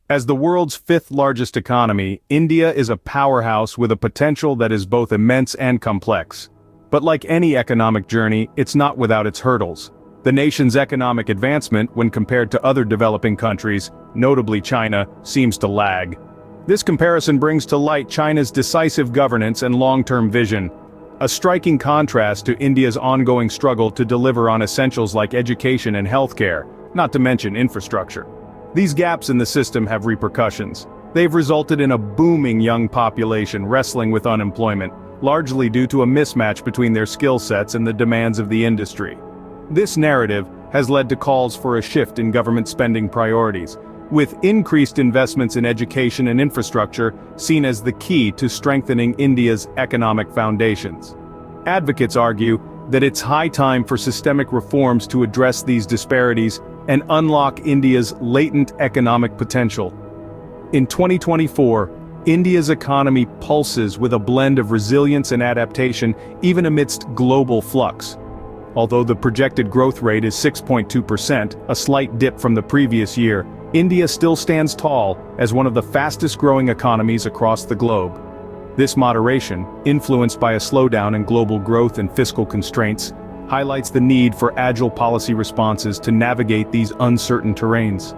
As the world's fifth largest economy, India is a powerhouse with a potential that is both immense and complex. But like any economic journey, it's not without its hurdles. The nation's economic advancement, when compared to other developing countries, notably China, seems to lag. This comparison brings to light China's decisive governance and long-term vision, a striking contrast to India's ongoing struggle to deliver on essentials like education and healthcare, not to mention infrastructure. These gaps in the system have repercussions. They've resulted in a booming young population wrestling with unemployment, largely due to a mismatch between their skill sets and the demands of the industry. This narrative has led to calls for a shift in government spending priorities, with increased investments in education and infrastructure seen as the key to strengthening India's economic foundations. Advocates argue that it's high time for systemic reforms to address these disparities and unlock India's latent economic potential. In 2024, India's economy pulses with a blend of resilience and adaptation even amidst global flux. Although the projected growth rate is 6.2%, a slight dip from the previous year, India still stands tall as one of the fastest-growing economies across the globe. This moderation, influenced by a slowdown in global growth and fiscal constraints, highlights the need for agile policy responses to navigate these uncertain terrains.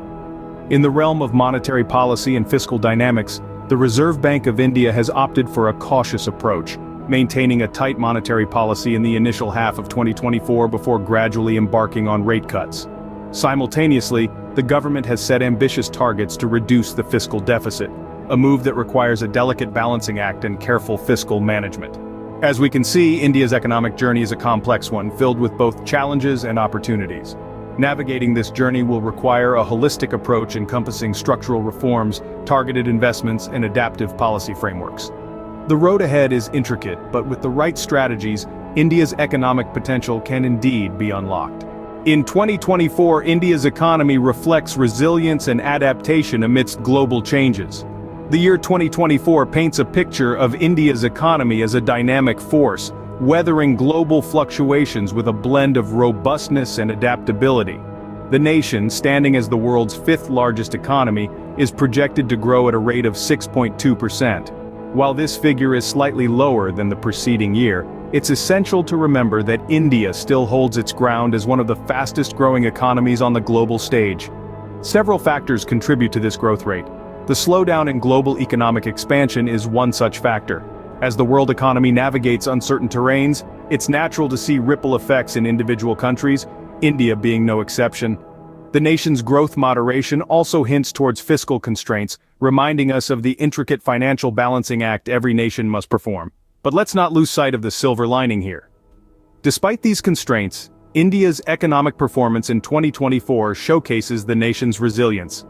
In the realm of monetary policy and fiscal dynamics, the Reserve Bank of India has opted for a cautious approach, maintaining a tight monetary policy in the initial half of 2024 before gradually embarking on rate cuts. Simultaneously, the government has set ambitious targets to reduce the fiscal deficit, a move that requires a delicate balancing act and careful fiscal management. As we can see, India's economic journey is a complex one, filled with both challenges and opportunities. Navigating this journey will require a holistic approach encompassing structural reforms, targeted investments, and adaptive policy frameworks. The road ahead is intricate, but with the right strategies, India's economic potential can indeed be unlocked. In 2024, India's economy reflects resilience and adaptation amidst global changes. The year 2024 paints a picture of India's economy as a dynamic force, weathering global fluctuations with a blend of robustness and adaptability. The nation, standing as the world's fifth largest economy, is projected to grow at a rate of 6.2%. While this figure is slightly lower than the preceding year, it's essential to remember that India still holds its ground as one of the fastest-growing economies on the global stage. Several factors contribute to this growth rate. The slowdown in global economic expansion is one such factor. As the world economy navigates uncertain terrains, it's natural to see ripple effects in individual countries, India being no exception. The nation's growth moderation also hints towards fiscal constraints, reminding us of the intricate financial balancing act every nation must perform. But let's not lose sight of the silver lining here. Despite these constraints, India's economic performance in 2024 showcases the nation's resilience.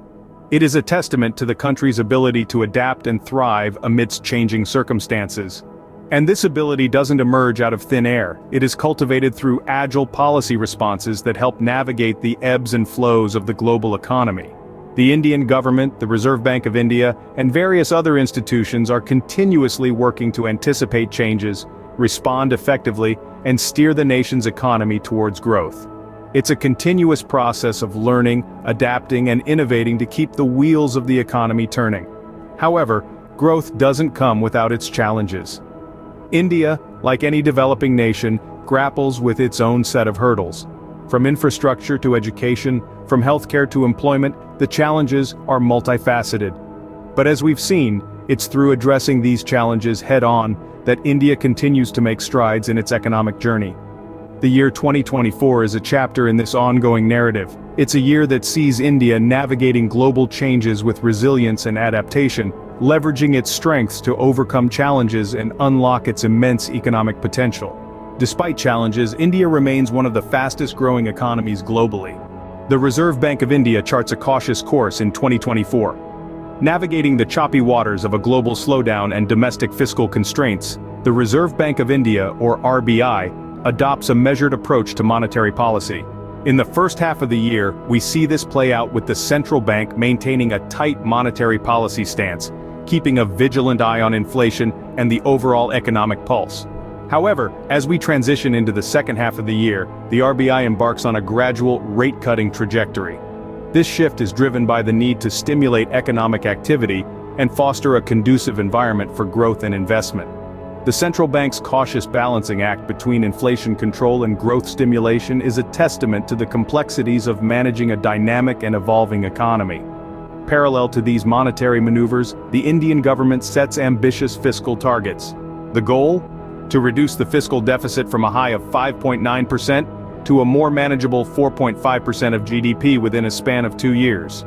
It is a testament to the country's ability to adapt and thrive amidst changing circumstances. And this ability doesn't emerge out of thin air. It is cultivated through agile policy responses that help navigate the ebbs and flows of the global economy. The Indian government, the Reserve Bank of India, and various other institutions are continuously working to anticipate changes, respond effectively, and steer the nation's economy towards growth. It's a continuous process of learning, adapting, and innovating to keep the wheels of the economy turning. However, growth doesn't come without its challenges. India, like any developing nation, grapples with its own set of hurdles. From infrastructure to education, from healthcare to employment, the challenges are multifaceted. But as we've seen, it's through addressing these challenges head-on that India continues to make strides in its economic journey. The year 2024 is a chapter in this ongoing narrative. It's a year that sees India navigating global changes with resilience and adaptation, leveraging its strengths to overcome challenges and unlock its immense economic potential. Despite challenges, India remains one of the fastest-growing economies globally. The Reserve Bank of India charts a cautious course in 2024. Navigating the choppy waters of a global slowdown and domestic fiscal constraints, the Reserve Bank of India, or RBI, adopts a measured approach to monetary policy. In the first half of the year, we see this play out with the central bank maintaining a tight monetary policy stance, keeping a vigilant eye on inflation and the overall economic pulse. However, as we transition into the second half of the year, the RBI embarks on a gradual rate-cutting trajectory. This shift is driven by the need to stimulate economic activity and foster a conducive environment for growth and investment. The central bank's cautious balancing act between inflation control and growth stimulation is a testament to the complexities of managing a dynamic and evolving economy. Parallel to these monetary maneuvers, the Indian government sets ambitious fiscal targets. The goal? To reduce the fiscal deficit from a high of 5.9% to a more manageable 4.5% of GDP within a span of 2 years.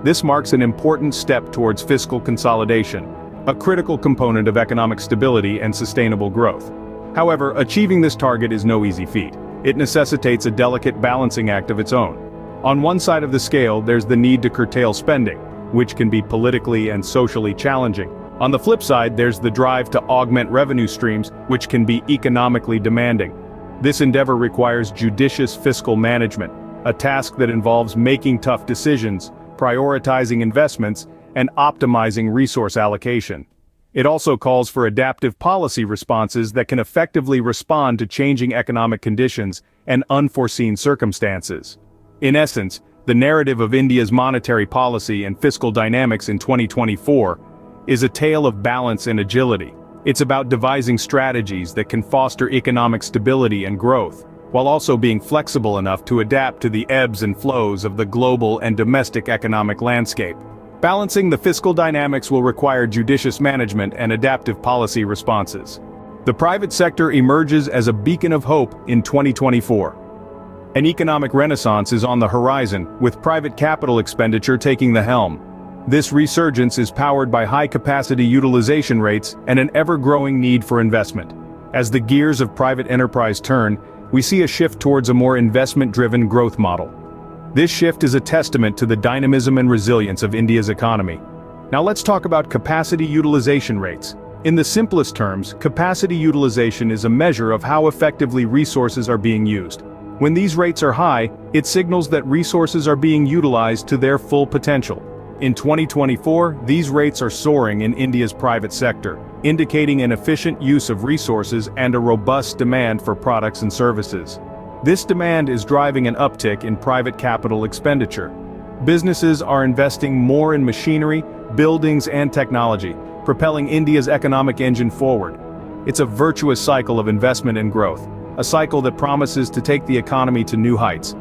This marks an important step towards fiscal consolidation, a critical component of economic stability and sustainable growth. However, achieving this target is no easy feat. It necessitates a delicate balancing act of its own. On one side of the scale, there's the need to curtail spending, which can be politically and socially challenging. On the flip side, there's the drive to augment revenue streams, which can be economically demanding. This endeavor requires judicious fiscal management, a task that involves making tough decisions, prioritizing investments, and optimizing resource allocation. It also calls for adaptive policy responses that can effectively respond to changing economic conditions and unforeseen circumstances. In essence, the narrative of India's monetary policy and fiscal dynamics in 2024 is a tale of balance and agility. It's about devising strategies that can foster economic stability and growth, while also being flexible enough to adapt to the ebbs and flows of the global and domestic economic landscape. Balancing the fiscal dynamics will require judicious management and adaptive policy responses. The private sector emerges as a beacon of hope in 2024. An economic renaissance is on the horizon, with private capital expenditure taking the helm. This resurgence is powered by high-capacity utilization rates and an ever-growing need for investment. As the gears of private enterprise turn, we see a shift towards a more investment-driven growth model. This shift is a testament to the dynamism and resilience of India's economy. Now let's talk about capacity utilization rates. In the simplest terms, capacity utilization is a measure of how effectively resources are being used. When these rates are high, it signals that resources are being utilized to their full potential. In 2024, these rates are soaring in India's private sector, indicating an efficient use of resources and a robust demand for products and services. This demand is driving an uptick in private capital expenditure. Businesses are investing more in machinery, buildings, and technology, propelling India's economic engine forward. It's a virtuous cycle of investment and growth, a cycle that promises to take the economy to new heights.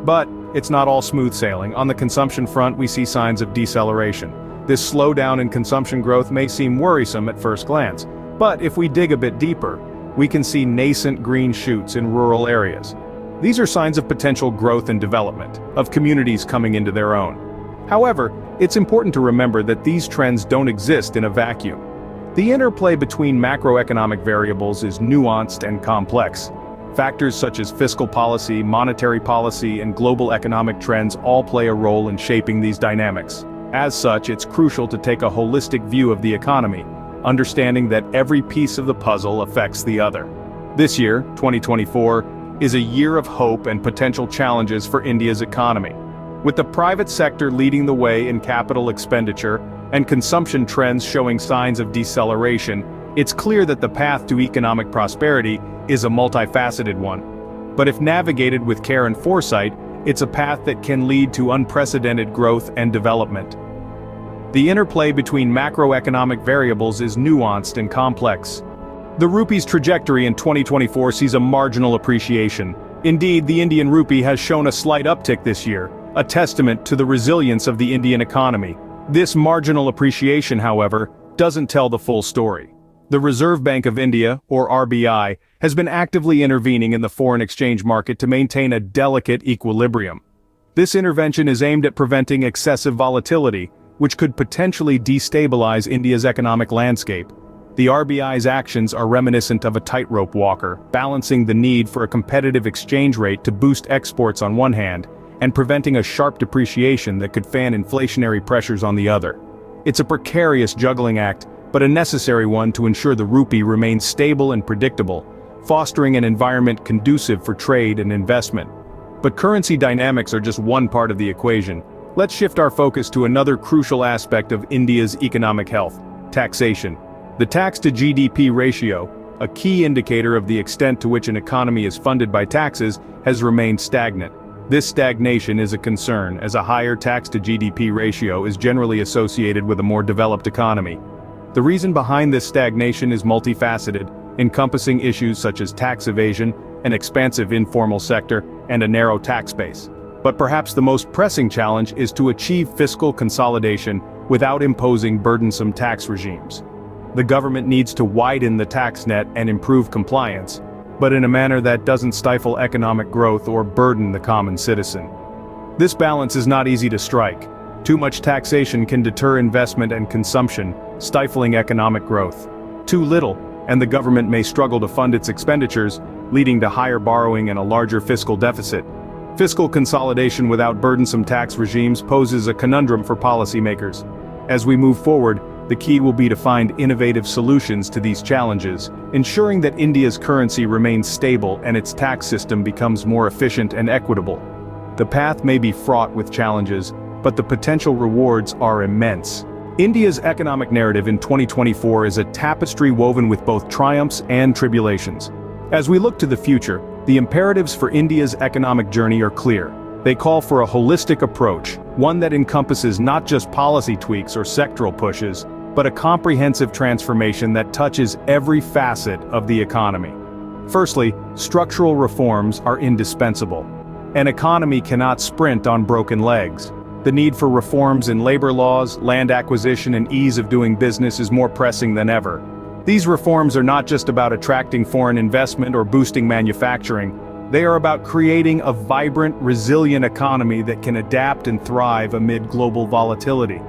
But it's not all smooth sailing. On the consumption front, we see signs of deceleration. This slowdown in consumption growth may seem worrisome at first glance, but if we dig a bit deeper, we can see nascent green shoots in rural areas. These are signs of potential growth and development, of communities coming into their own. However, it's important to remember that these trends don't exist in a vacuum. The interplay between macroeconomic variables is nuanced and complex. Factors such as fiscal policy, monetary policy, and global economic trends all play a role in shaping these dynamics. As such, it's crucial to take a holistic view of the economy, understanding that every piece of the puzzle affects the other. This year, 2024, is a year of hope and potential challenges for India's economy. With the private sector leading the way in capital expenditure and consumption trends showing signs of deceleration, it's clear that the path to economic prosperity is a multifaceted one. But if navigated with care and foresight, it's a path that can lead to unprecedented growth and development. The interplay between macroeconomic variables is nuanced and complex. The rupee's trajectory in 2024 sees a marginal appreciation. Indeed, the Indian rupee has shown a slight uptick this year, a testament to the resilience of the Indian economy. This marginal appreciation, however, doesn't tell the full story. The Reserve Bank of India, or RBI, has been actively intervening in the foreign exchange market to maintain a delicate equilibrium. This intervention is aimed at preventing excessive volatility, which could potentially destabilize India's economic landscape. The RBI's actions are reminiscent of a tightrope walker, balancing the need for a competitive exchange rate to boost exports on one hand, and preventing a sharp depreciation that could fan inflationary pressures on the other. It's a precarious juggling act, but a necessary one to ensure the rupee remains stable and predictable, fostering an environment conducive for trade and investment. But currency dynamics are just one part of the equation. Let's shift our focus to another crucial aspect of India's economic health: taxation. The tax-to-GDP ratio, a key indicator of the extent to which an economy is funded by taxes, has remained stagnant. This stagnation is a concern, as a higher tax-to-GDP ratio is generally associated with a more developed economy. The reason behind this stagnation is multifaceted, encompassing issues such as tax evasion, an expansive informal sector, and a narrow tax base. But perhaps the most pressing challenge is to achieve fiscal consolidation without imposing burdensome tax regimes. The government needs to widen the tax net and improve compliance, but in a manner that doesn't stifle economic growth or burden the common citizen. This balance is not easy to strike. Too much taxation can deter investment and consumption, stifling economic growth. Too little, and the government may struggle to fund its expenditures, leading to higher borrowing and a larger fiscal deficit. Fiscal consolidation without burdensome tax regimes poses a conundrum for policymakers. As we move forward, the key will be to find innovative solutions to these challenges, ensuring that India's currency remains stable and its tax system becomes more efficient and equitable. The path may be fraught with challenges, but the potential rewards are immense. India's economic narrative in 2024 is a tapestry woven with both triumphs and tribulations. As we look to the future, the imperatives for India's economic journey are clear. They call for a holistic approach, one that encompasses not just policy tweaks or sectoral pushes, but a comprehensive transformation that touches every facet of the economy. Firstly, structural reforms are indispensable. An economy cannot sprint on broken legs. The need for reforms in labor laws, land acquisition, and ease of doing business is more pressing than ever. These reforms are not just about attracting foreign investment or boosting manufacturing. They are about creating a vibrant, resilient economy that can adapt and thrive amid global volatility.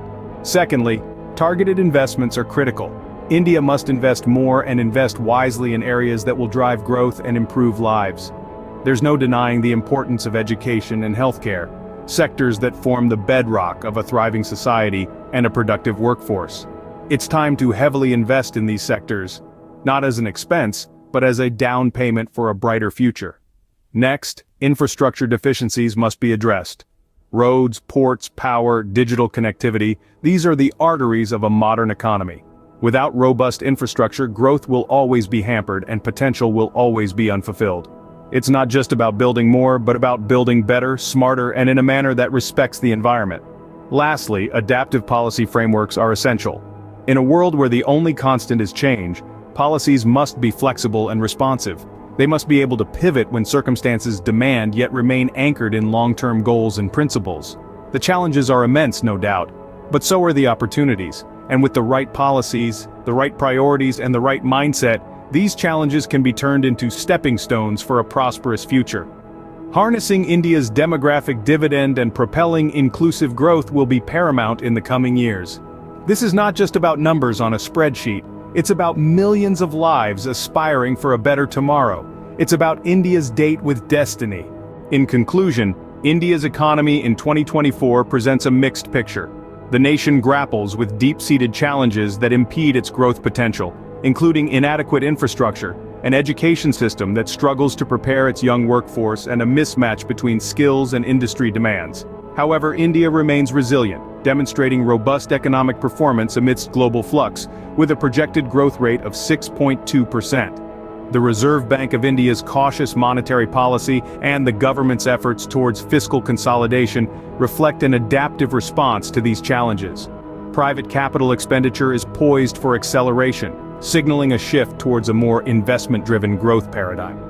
Secondly, targeted investments are critical. India must invest more and invest wisely in areas that will drive growth and improve lives. There's no denying the importance of education and healthcare, sectors that form the bedrock of a thriving society and a productive workforce. It's time to heavily invest in these sectors, not as an expense, but as a down payment for a brighter future. Next, infrastructure deficiencies must be addressed. Roads, ports, power, digital connectivity, these are the arteries of a modern economy. Without robust infrastructure, growth will always be hampered and potential will always be unfulfilled. It's not just about building more, but about building better, smarter, and in a manner that respects the environment. Lastly, adaptive policy frameworks are essential. In a world where the only constant is change, policies must be flexible and responsive. They must be able to pivot when circumstances demand yet remain anchored in long-term goals and principles. The challenges are immense, no doubt, but so are the opportunities, and with the right policies, the right priorities, and the right mindset, these challenges can be turned into stepping stones for a prosperous future. Harnessing India's demographic dividend and propelling inclusive growth will be paramount in the coming years. This is not just about numbers on a spreadsheet. It's about millions of lives aspiring for a better tomorrow. It's about India's date with destiny. In conclusion, India's economy in 2024 presents a mixed picture. The nation grapples with deep-seated challenges that impede its growth potential, including inadequate infrastructure, an education system that struggles to prepare its young workforce, and a mismatch between skills and industry demands. However, India remains resilient, demonstrating robust economic performance amidst global flux, with a projected growth rate of 6.2%. The Reserve Bank of India's cautious monetary policy and the government's efforts towards fiscal consolidation reflect an adaptive response to these challenges. Private capital expenditure is poised for acceleration, signaling a shift towards a more investment-driven growth paradigm.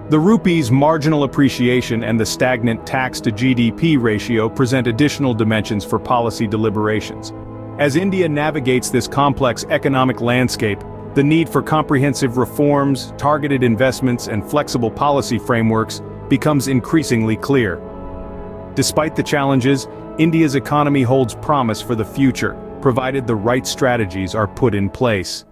The rupee's marginal appreciation and the stagnant tax-to-GDP ratio present additional dimensions for policy deliberations. As India navigates this complex economic landscape, the need for comprehensive reforms, targeted investments, and flexible policy frameworks becomes increasingly clear. Despite the challenges, India's economy holds promise for the future, provided the right strategies are put in place.